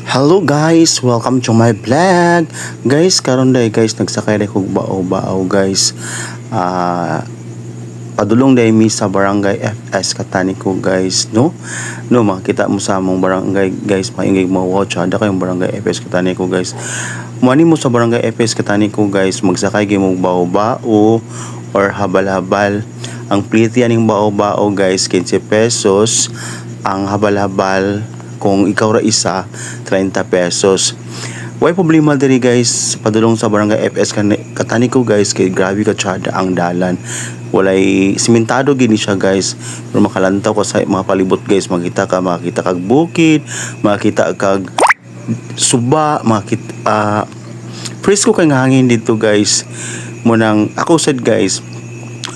Hello guys, welcome to my vlog. Guys, karon day guys nagsakay day kog bao-bao guys. Padulong day mi sa barangay FS Kataniko guys, no? No, makita mo sa among barangay guys, maingay mo watch ada kayong barangay FS Kataniko guys. Mani mo sa barangay FS Kataniko guys, magsakay gyud mo bao-bao or habal-habal. Ang plite ning bao-bao guys 15 pesos, ang habal-habal kung ikaw ra isa 30 pesos. Way problema diri guys padulong sa barangay FS Kataniko guys kay grabe ka tsada ang dalan. Walay simentado gini siya guys. Pero makalantaw ka sa mga palibot guys, makita kag bukid, makita kag suba, makita fresco kay hangin dito guys. Munang ako said guys,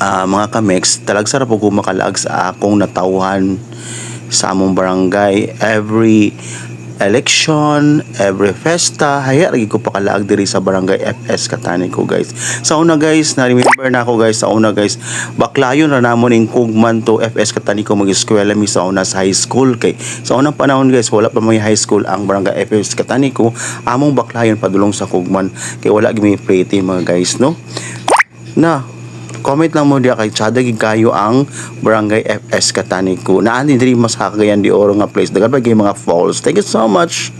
mga kamex talag sarap ko makalaag sa akong natawhan sa among barangay. Every election, every festa, haya lagi ko pakalaag diri sa barangay FS Kataniko guys. Sa una guys, na-remember na ako guys, sa una guys, baklayon ra namon ning kugman to FS Kataniko mag-eskwela mi sa una sa high school kay sa unang panahon guys, wala pa may high school ang barangay FS Kataniko, among baklayon padulong sa kugman kay wala gyud may plate mga guys, no? Na comment lang mo diya kay tsada gid kayo ang barangay FS Kataniko. Naani diri mas Cagayan de Oro nga place. Dagan pa gyud mga falls. Thank you so much.